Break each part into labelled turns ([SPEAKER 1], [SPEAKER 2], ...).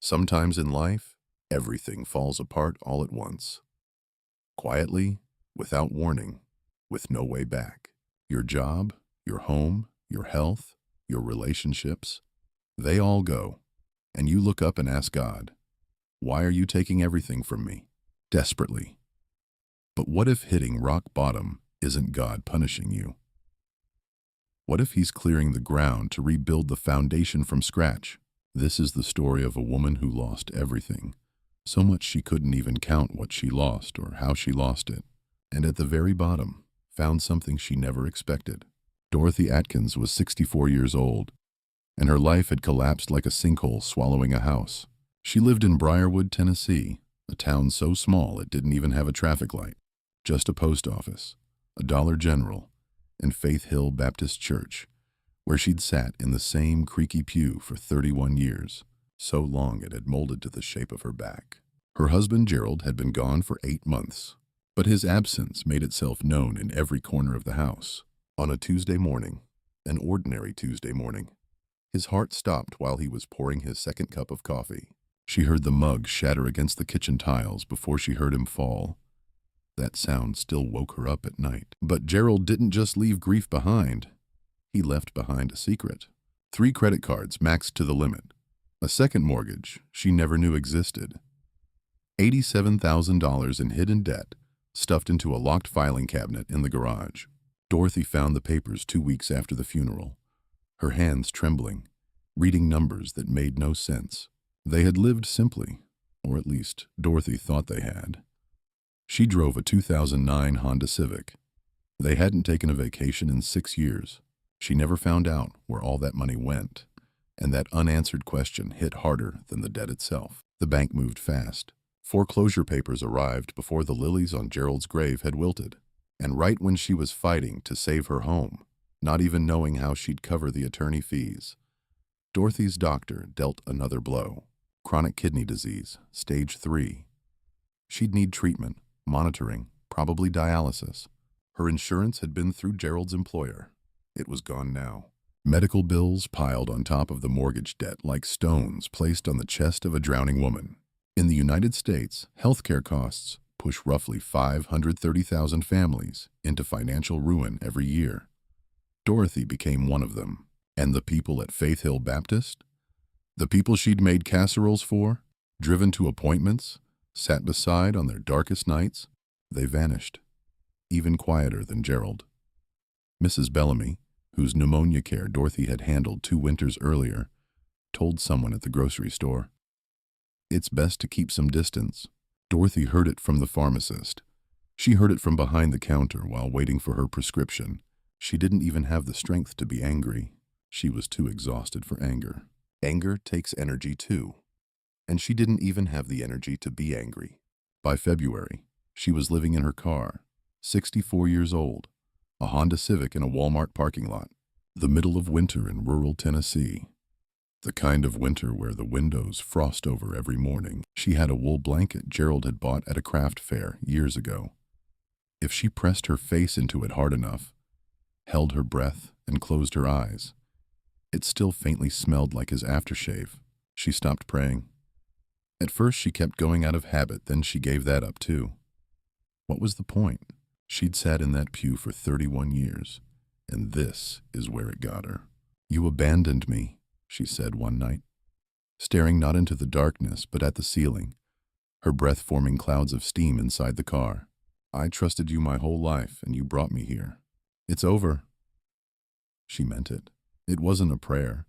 [SPEAKER 1] Sometimes in life, everything falls apart all at once. Quietly, without warning, with no way back. Your job, your home, your health, your relationships, they all go. And you look up and ask God, "Why are you taking everything from me?" Desperately. But what if hitting rock bottom isn't God punishing you? What if He's clearing the ground to rebuild the foundation from scratch? This is the story of a woman who lost everything, so much she couldn't even count what she lost or how she lost it, and at the very bottom, found something she never expected. Dorothy Atkins was 64 years old, and her life had collapsed like a sinkhole swallowing a house. She lived in Briarwood, Tennessee, a town so small it didn't even have a traffic light, just a post office, a Dollar General, and Faith Hill Baptist Church, where she'd sat in the same creaky pew for 31 years, so long it had molded to the shape of her back. Her husband Gerald had been gone for 8 months, but his absence made itself known in every corner of the house. On a Tuesday morning, an ordinary Tuesday morning, his heart stopped while he was pouring his second cup of coffee. She heard the mug shatter against the kitchen tiles before she heard him fall. That sound still woke her up at night. But Gerald didn't just leave grief behind. He left behind a secret. 3 credit cards maxed to the limit. A second mortgage she never knew existed. $87,000 in hidden debt stuffed into a locked filing cabinet in the garage. Dorothy found the papers 2 weeks after the funeral, her hands trembling, reading numbers that made no sense. They had lived simply, or at least Dorothy thought they had. She drove a 2009 Honda Civic. They hadn't taken a vacation in 6 years. She never found out where all that money went, and that unanswered question hit harder than the debt itself. The bank moved fast. Foreclosure papers arrived before the lilies on Gerald's grave had wilted, and right when she was fighting to save her home, not even knowing how she'd cover the attorney fees, Dorothy's doctor dealt another blow. Chronic kidney disease, stage 3. She'd need treatment, monitoring, probably dialysis. Her insurance had been through Gerald's employer. It was gone now. Medical bills piled on top of the mortgage debt like stones placed on the chest of a drowning woman. In the United States, healthcare costs push roughly 530,000 families into financial ruin every year. Dorothy became one of them. And the people at Faith Hill Baptist? The people she'd made casseroles for, driven to appointments, sat beside on their darkest nights, they vanished, even quieter than Gerald. Mrs. Bellamy, whose pneumonia care Dorothy had handled 2 winters earlier, told someone at the grocery store, "It's best to keep some distance." Dorothy heard it from the pharmacist. She heard it from behind the counter while waiting for her prescription. She didn't even have the strength to be angry. She was too exhausted for anger. Anger takes energy too. And she didn't even have the energy to be angry. By February, she was living in her car, 64 years old, a Honda Civic in a Walmart parking lot, the middle of winter in rural Tennessee. The kind of winter where the windows frost over every morning. She had a wool blanket Gerald had bought at a craft fair years ago. If she pressed her face into it hard enough, held her breath, and closed her eyes, it still faintly smelled like his aftershave. She stopped praying. At first she kept going out of habit, then she gave that up too. What was the point? She'd sat in that pew for 31 years, and this is where it got her. "You abandoned me," she said one night, staring not into the darkness but at the ceiling, her breath forming clouds of steam inside the car. "I trusted you my whole life, and you brought me here. It's over." She meant it. It wasn't a prayer.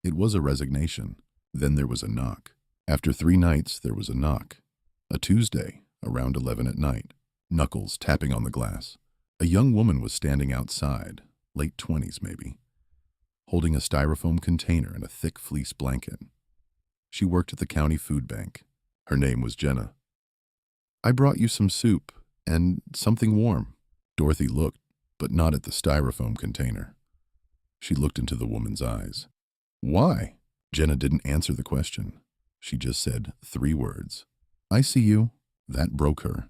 [SPEAKER 1] It was a resignation. Then there was a knock. After 3 nights, there was a knock. A Tuesday, around 11 at night, knuckles tapping on the glass. A young woman was standing outside, late 20s maybe, holding a styrofoam container and a thick fleece blanket. She worked at the county food bank. Her name was Jenna. "I brought you some soup and something warm." Dorothy looked, but not at the styrofoam container. She looked into the woman's eyes. "Why?" Jenna didn't answer the question. She just said 3 words. "I see you." That broke her.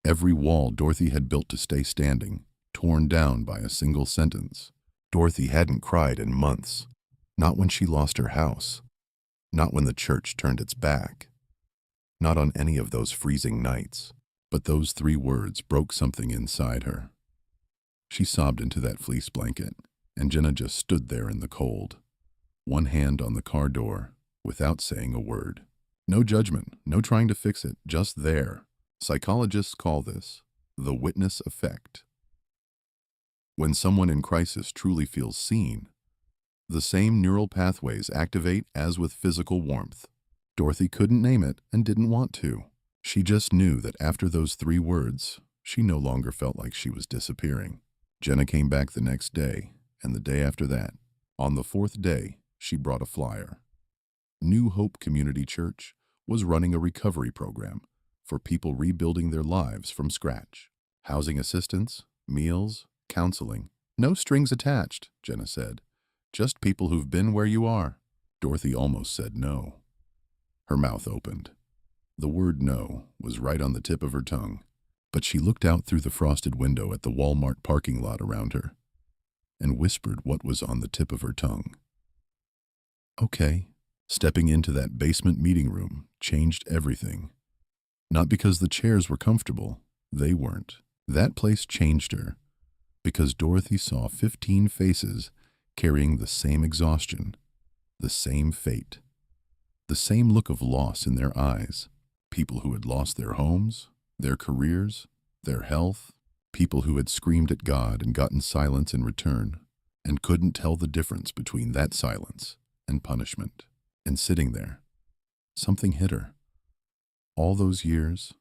[SPEAKER 1] Every wall Dorothy had built to stay standing, torn down by a single sentence. Dorothy hadn't cried in months, not when she lost her house. Not when the church turned its back. Not on any of those freezing nights. But those 3 words broke something inside her. She sobbed into that fleece blanket, and Jenna just stood there in the cold, one hand on the car door, without saying a word. No judgment, no trying to fix it, just there. Psychologists call this the witness effect. When someone in crisis truly feels seen, the same neural pathways activate as with physical warmth. Dorothy couldn't name it and didn't want to. She just knew that after those 3 words, she no longer felt like she was disappearing. Jenna came back the next day, and the day after that. On the 4th day, she brought a flyer. New Hope Community Church was running a recovery program for people rebuilding their lives from scratch. Housing assistance, meals, counseling. No strings attached, Jenna said. Just people who've been where you are. Dorothy almost said no. Her mouth opened. The word no was right on the tip of her tongue, but she looked out through the frosted window at the Walmart parking lot around her and whispered what was on the tip of her tongue. Okay. Stepping into that basement meeting room changed everything. Not because the chairs were comfortable, they weren't. That place changed her because Dorothy saw 15 faces carrying the same exhaustion, the same fate, the same look of loss in their eyes. People who had lost their homes, their careers, their health, people who had screamed at God and gotten silence in return, and couldn't tell the difference between that silence and punishment. And sitting there, something hit her. All those years,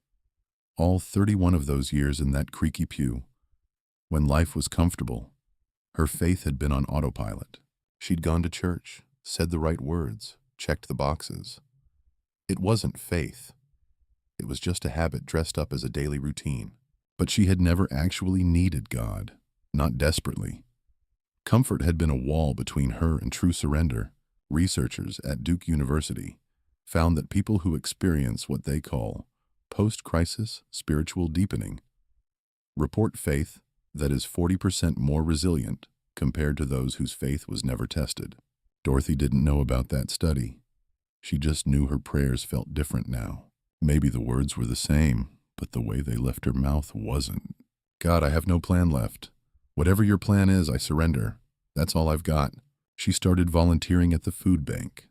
[SPEAKER 1] all 31 of those years in that creaky pew, when life was comfortable, her faith had been on autopilot. She'd gone to church, said the right words, checked the boxes. It wasn't faith. It was just a habit dressed up as a daily routine. But she had never actually needed God, not desperately. Comfort had been a wall between her and true surrender. Researchers at Duke University found that people who experience what they call post-crisis spiritual deepening report faith that is 40% more resilient compared to those whose faith was never tested. Dorothy didn't know about that study. She just knew her prayers felt different now. Maybe the words were the same, but the way they left her mouth wasn't. God, I have no plan left. Whatever your plan is, I surrender. That's all I've got. She started volunteering at the food bank.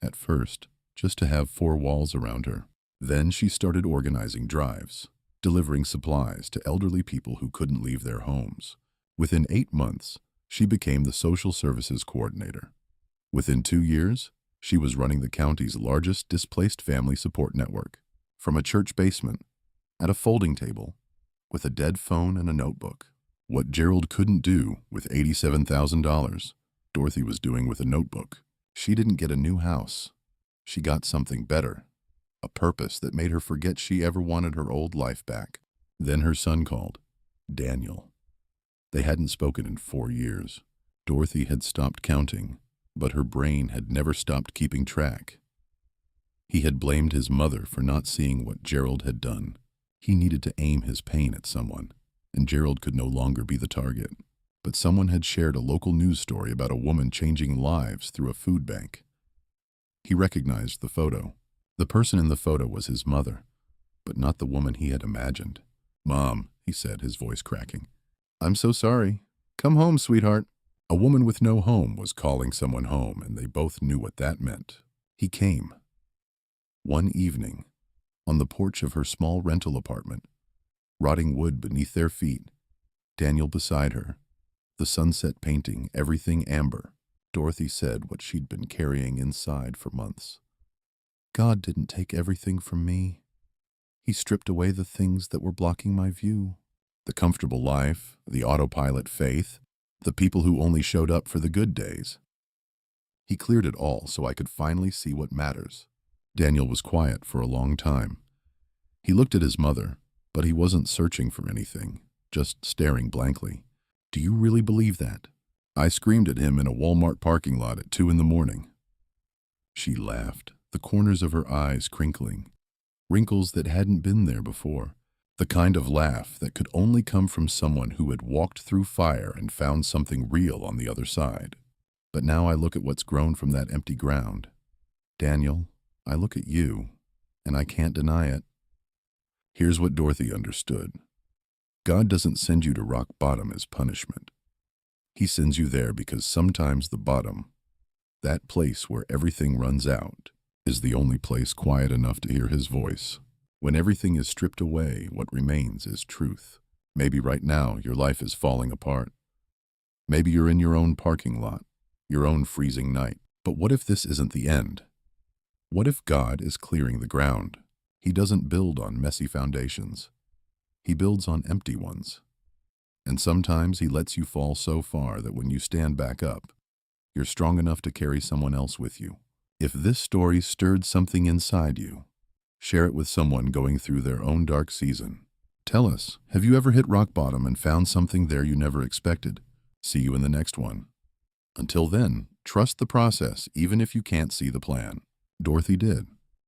[SPEAKER 1] At first, just to have 4 walls around her. Then she started organizing drives, delivering supplies to elderly people who couldn't leave their homes. Within 8 months, she became the social services coordinator. Within 2 years, she was running the county's largest displaced family support network, from a church basement, at a folding table, with a dead phone and a notebook. What Gerald couldn't do with $87,000, Dorothy was doing with a notebook. She didn't get a new house. She got something better, a purpose that made her forget she ever wanted her old life back. Then her son called, Daniel. They hadn't spoken in 4 years. Dorothy had stopped counting, but her brain had never stopped keeping track. He had blamed his mother for not seeing what Gerald had done. He needed to aim his pain at someone, and Gerald could no longer be the target. But someone had shared a local news story about a woman changing lives through a food bank. He recognized the photo. The person in the photo was his mother, but not the woman he had imagined. Mom, he said, his voice cracking. I'm so sorry. Come home, sweetheart. A woman with no home was calling someone home, and they both knew what that meant. He came. One evening, on the porch of her small rental apartment, rotting wood beneath their feet, Daniel beside her, the sunset painting everything amber. Dorothy said what she'd been carrying inside for months. God didn't take everything from me. He stripped away the things that were blocking my view. The comfortable life, the autopilot faith, the people who only showed up for the good days. He cleared it all so I could finally see what matters. Daniel was quiet for a long time. He looked at his mother, but he wasn't searching for anything, just staring blankly. Do you really believe that? I screamed at him in a Walmart parking lot at 2 in the morning. She laughed, the corners of her eyes crinkling, wrinkles that hadn't been there before, the kind of laugh that could only come from someone who had walked through fire and found something real on the other side. But now I look at what's grown from that empty ground. Daniel, I look at you, and I can't deny it. Here's what Dorothy understood. God doesn't send you to rock bottom as punishment. He sends you there because sometimes the bottom, that place where everything runs out, is the only place quiet enough to hear his voice. When everything is stripped away, what remains is truth. Maybe right now your life is falling apart. Maybe you're in your own parking lot, your own freezing night. But what if this isn't the end? What if God is clearing the ground? He doesn't build on messy foundations. He builds on empty ones. And sometimes he lets you fall so far that when you stand back up, you're strong enough to carry someone else with you. If this story stirred something inside you, share it with someone going through their own dark season. Tell us, have you ever hit rock bottom and found something there you never expected? See you in the next one. Until then, trust the process even if you can't see the plan. Dorothy did.